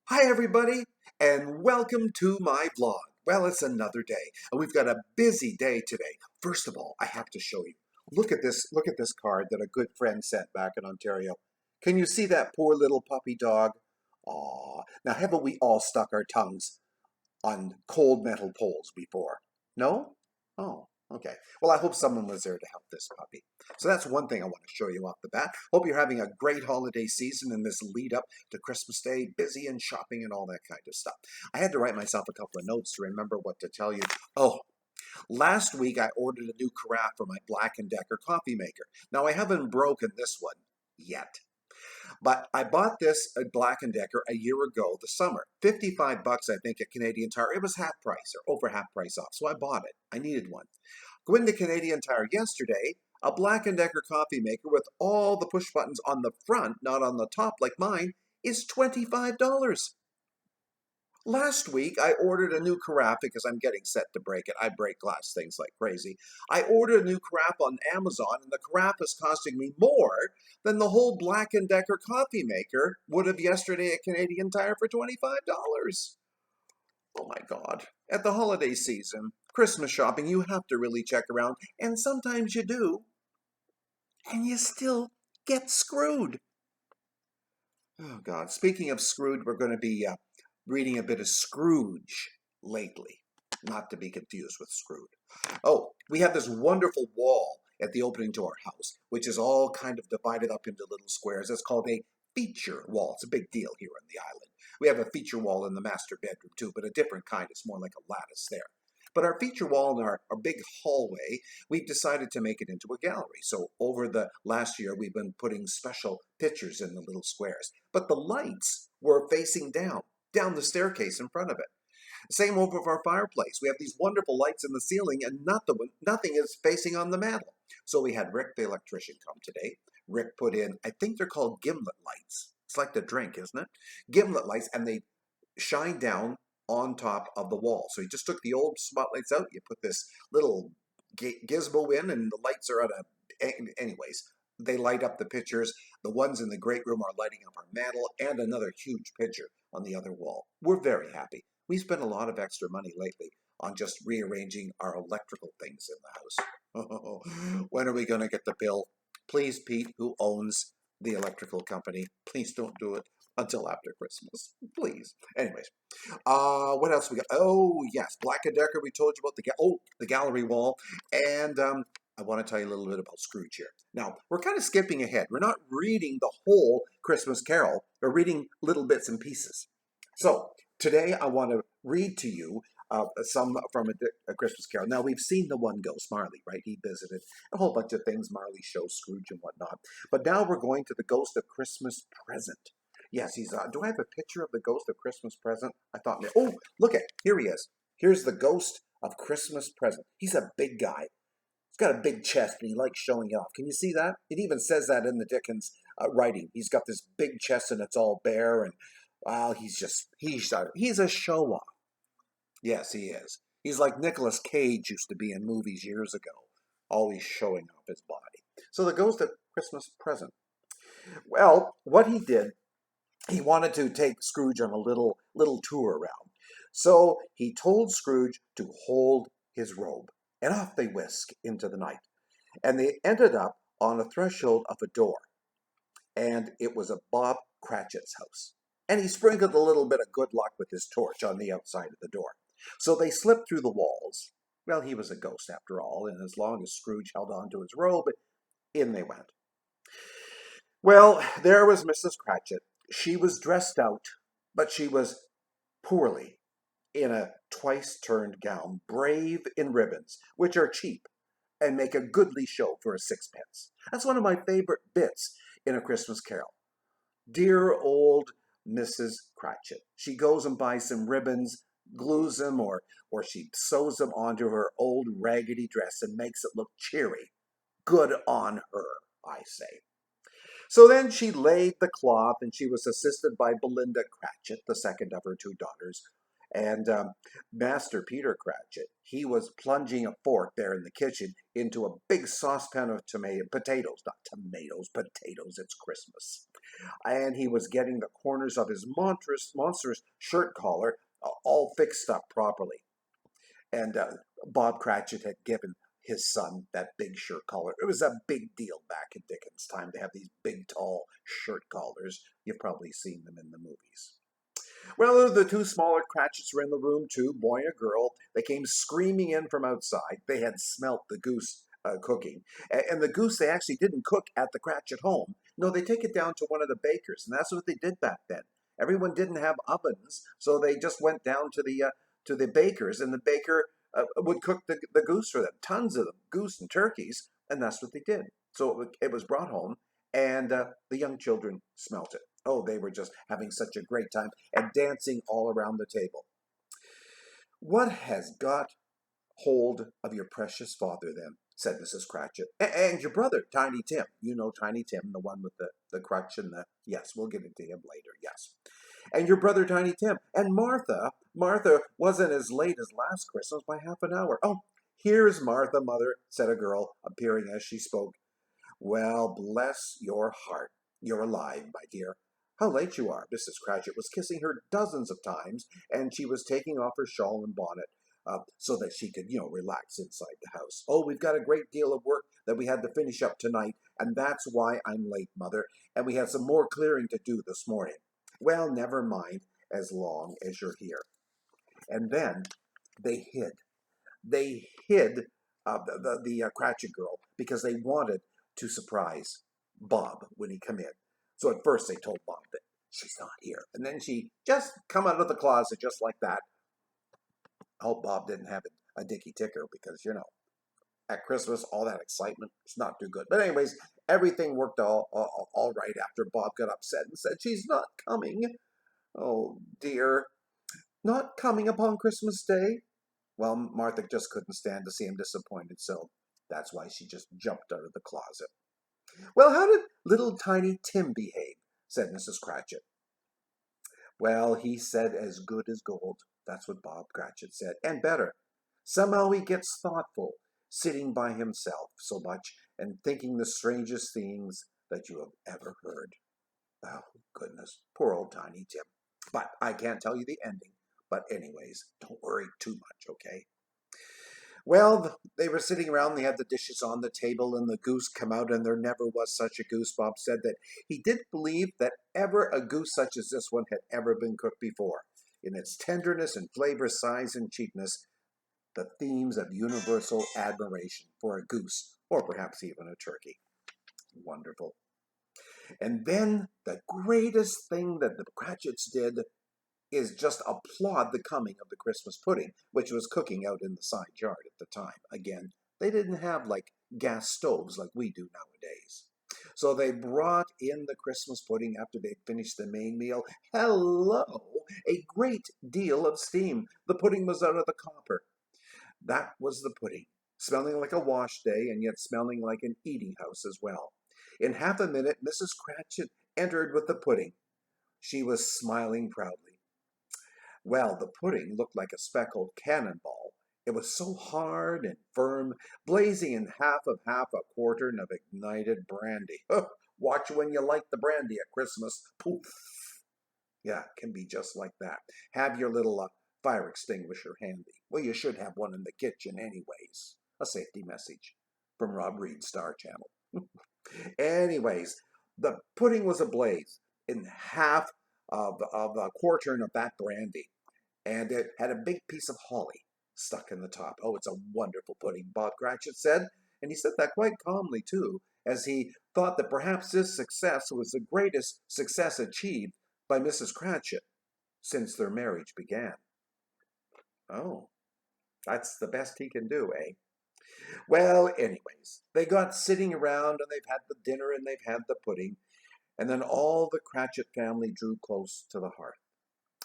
Hi, everybody, and welcome to my vlog. Well, it's another day, and we've got a busy day today. First of all, I have to show you. Look at this card that a good friend sent back in Ontario. Can you see that poor little puppy dog? Aw, now haven't we all stuck our tongues on cold metal poles before? No? Oh, okay. Well, I hope someone was there to help this puppy. So that's one thing I want to show you off the bat. Hope you're having a great holiday season in this lead up to Christmas Day, busy and shopping and all that kind of stuff. I had to write myself a couple of notes to remember what to tell you. Oh, last week I ordered a new carafe for my Black & Decker coffee maker. Now I haven't broken this one yet. But I bought this at Black & Decker a year ago, the summer. 55 bucks, I think, at Canadian Tire. It was half price or over half price off, so I bought it. I needed one. Go into Canadian Tire yesterday, a Black & Decker coffee maker with all the push buttons on the front, not on the top like mine, is $25. Last week, I ordered a new carafe because I'm getting set to break it. I break glass things like crazy. I ordered a new carafe on Amazon, and the carafe is costing me more than the whole Black & Decker coffee maker would have yesterday at Canadian Tire for $25. Oh my God. At the holiday season, Christmas shopping, you have to really check around, and sometimes you do, and you still get screwed. Oh God. Speaking of screwed, we're going to be reading a bit of Scrooge lately, not to be confused with Scrooge. Oh, we have this wonderful wall at the opening to our house, which is all kind of divided up into little squares. It's called a feature wall. It's a big deal here on the island. We have a feature wall in the master bedroom too, but a different kind. It's more like a lattice there. But our feature wall in our big hallway, we've decided to make it into a gallery. So over the last year, we've been putting special pictures in the little squares. But the lights were facing down the staircase in front of it. Same over our fireplace. We have these wonderful lights in the ceiling, and nothing is facing on the mantle. So we had Rick the Electrician come today. Rick put in, I think they're called gimlet lights. It's like the drink, isn't it? Gimlet lights, and they shine down on top of the wall. So he just took the old spotlights out. You put this little gizmo in, and the lights are anyways. They light up the pictures. The ones in the great room are lighting up our mantle, and another huge picture on the other wall. We're very happy. We spent a lot of extra money lately on just rearranging our electrical things in the house. When are we going to get the bill? Please, Pete, who owns the electrical company, please don't do it until after Christmas. Please. Anyways, what else we got? Oh, yes, Black & Decker, we told you about the gallery wall. And I want to tell you a little bit about Scrooge here. Now, we're kind of skipping ahead. We're not reading the whole Christmas Carol. We're reading little bits and pieces. So, today I want to read to you some from a Christmas Carol. Now, we've seen the one ghost, Marley, right? He visited a whole bunch of things, Marley shows Scrooge and whatnot. But now we're going to the Ghost of Christmas Present. Yes, he's, do I have a picture of the Ghost of Christmas Present? I thought, oh, look here he is. Here's the Ghost of Christmas Present. He's a big guy. He's got a big chest and he likes showing it off. Can you see that? It even says that in the Dickens writing. He's got this big chest and it's all bare, and well, he's a show off. Yes, he is. He's like Nicolas Cage used to be in movies years ago, always showing off his body. So the Ghost of Christmas Present. Well, what he did, he wanted to take Scrooge on a little tour around. So he told Scrooge to hold his robe, and off they whisk into the night. And they ended up on a threshold of a door, and it was a Bob Cratchit's house. And he sprinkled a little bit of good luck with his torch on the outside of the door. So they slipped through the walls. Well, he was a ghost after all, and as long as Scrooge held on to his robe, in they went. Well, there was Mrs. Cratchit. She was dressed out, but she was poorly in a twice-turned gown, brave in ribbons, which are cheap and make a goodly show for a sixpence. That's one of my favorite bits in A Christmas Carol. Dear old Mrs. Cratchit. She goes and buys some ribbons, glues them, or she sews them onto her old raggedy dress and makes it look cheery. Good on her, I say. So then she laid the cloth, and she was assisted by Belinda Cratchit, the second of her two daughters, And Master Peter Cratchit, he was plunging a fork there in the kitchen into a big saucepan of potatoes, not tomatoes, potatoes, it's Christmas. And he was getting the corners of his monstrous shirt collar all fixed up properly. And Bob Cratchit had given his son that big shirt collar. It was a big deal back in Dickens' time to have these big, tall shirt collars. You've probably seen them in the movies. Well, the two smaller Cratchits were in the room too, boy and a girl. They came screaming in from outside. They had smelt the goose cooking. And the goose they actually didn't cook at the Cratchit home. No, they take it down to one of the bakers, and that's what they did back then. Everyone didn't have ovens, so they just went down to the bakers, and the baker would cook the goose for them, tons of them, goose and turkeys, and that's what they did. So it was brought home, and the young children smelt it. Oh, they were just having such a great time and dancing all around the table. What has got hold of your precious father, then? Said Mrs. Cratchit. And your brother, Tiny Tim. You know Tiny Tim, the one with the crutch and the... Yes, we'll get into him later, yes. And your brother, Tiny Tim. And Martha. Martha wasn't as late as last Christmas by half an hour. Oh, here's Martha, mother, said a girl, appearing as she spoke. Well, bless your heart. You're alive, my dear. How late you are. Mrs. Cratchit was kissing her dozens of times, and she was taking off her shawl and bonnet so that she could, relax inside the house. Oh, we've got a great deal of work that we had to finish up tonight, and that's why I'm late, Mother, and we had some more clearing to do this morning. Well, never mind, as long as you're here. And then they hid. They hid the Cratchit girl because they wanted to surprise Bob when he came in. So at first they told Bob that she's not here. And then she just come out of the closet just like that. I hope Bob didn't have a dicky ticker because, at Christmas, all that excitement, it's not too good. But anyways, everything worked all right after Bob got upset and said, she's not coming. Oh, dear. Not coming upon Christmas Day? Well, Martha just couldn't stand to see him disappointed, so that's why she just jumped out of the closet. Well, how did little Tiny Tim behave? Said Mrs. Cratchit. Well, he said as good as gold. That's what Bob Cratchit said, and better. Somehow he gets thoughtful, sitting by himself so much and thinking the strangest things that you have ever heard. Oh, goodness, poor old Tiny Tim. But I can't tell you the ending. But anyways, don't worry too much, okay? Well, they were sitting around, they had the dishes on the table, and the goose come out, and there never was such a goose. Bob said that he didn't believe that ever a goose such as this one had ever been cooked before. In its tenderness and flavor, size and cheapness, the themes of universal admiration for a goose, or perhaps even a turkey. Wonderful. And then the greatest thing that the Cratchits did is just applaud the coming of the Christmas pudding, which was cooking out in the side yard at the time. Again, they didn't have like gas stoves like we do nowadays. So they brought in the Christmas pudding after they'd finished the main meal. Hello! A great deal of steam. The pudding was out of the copper. That was the pudding, smelling like a wash day and yet smelling like an eating house as well. In half a minute, Mrs. Cratchit entered with the pudding. She was smiling proudly. Well, the pudding looked like a speckled cannonball. It was so hard and firm, blazing in half a quartern of ignited brandy. Watch when you light the brandy at Christmas. Poof! Yeah, it can be just like that. Have your little fire extinguisher handy. Well, you should have one in the kitchen anyways. A safety message from Rob Reed's Star Channel. Anyways, the pudding was ablaze in half of a quartern of that brandy. And it had a big piece of holly stuck in the top. Oh, it's a wonderful pudding, Bob Cratchit said. And he said that quite calmly, too, as he thought that perhaps this success was the greatest success achieved by Mrs. Cratchit since their marriage began. Oh, that's the best he can do, eh? Well, anyways, they got sitting around and they've had the dinner and they've had the pudding. And then all the Cratchit family drew close to the hearth.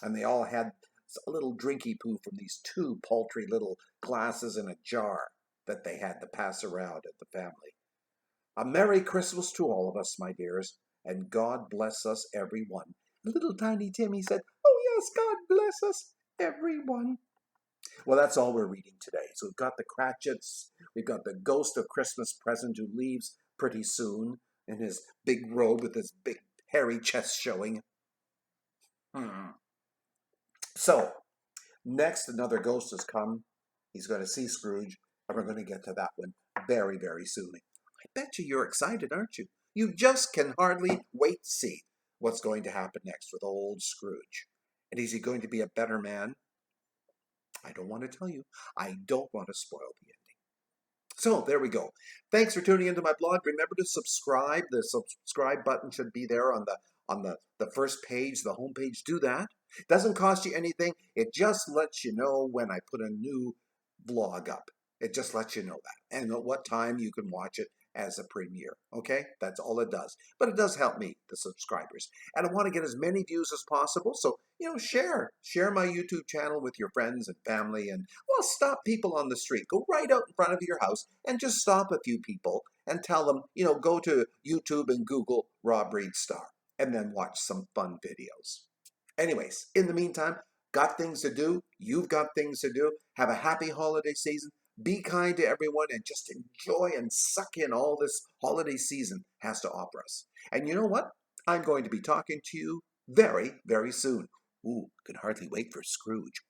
And they all had a little drinky poo from these two paltry little glasses in a jar that they had to pass around at the family. A Merry Christmas to all of us, my dears, and God bless us every one. Little Tiny Tim, he said, oh yes, God bless us everyone. Well, that's all we're reading today. So we've got the Cratchits, we've got the Ghost of Christmas Present who leaves pretty soon in his big robe with his big hairy chest showing. So, next, another ghost has come. He's going to see Scrooge, and we're going to get to that one very, very soon. I bet you're excited, aren't you? You just can hardly wait to see what's going to happen next with old Scrooge. And is he going to be a better man? I don't want to tell you. I don't want to spoil the ending. So there we go. Thanks for tuning into my blog. Remember to subscribe. The subscribe button should be there on the first page, the home page. Do that. It doesn't cost you anything. It just lets you know when I put a new vlog up. It just lets you know that and at what time you can watch it as a premiere. Okay, that's all it does. But it does help me, the subscribers, and I want to get as many views as possible. So share my YouTube channel with your friends and family, and well, stop people on the street. Go right out in front of your house and just stop a few people and tell them, go to YouTube and Google Rob Reed Star, and then watch some fun videos. Anyways, in the meantime, got things to do. You've got things to do. Have a happy holiday season. Be kind to everyone and just enjoy and suck in all this holiday season has to offer us. And you know what? I'm going to be talking to you very, very soon. Ooh, can hardly wait for Scrooge.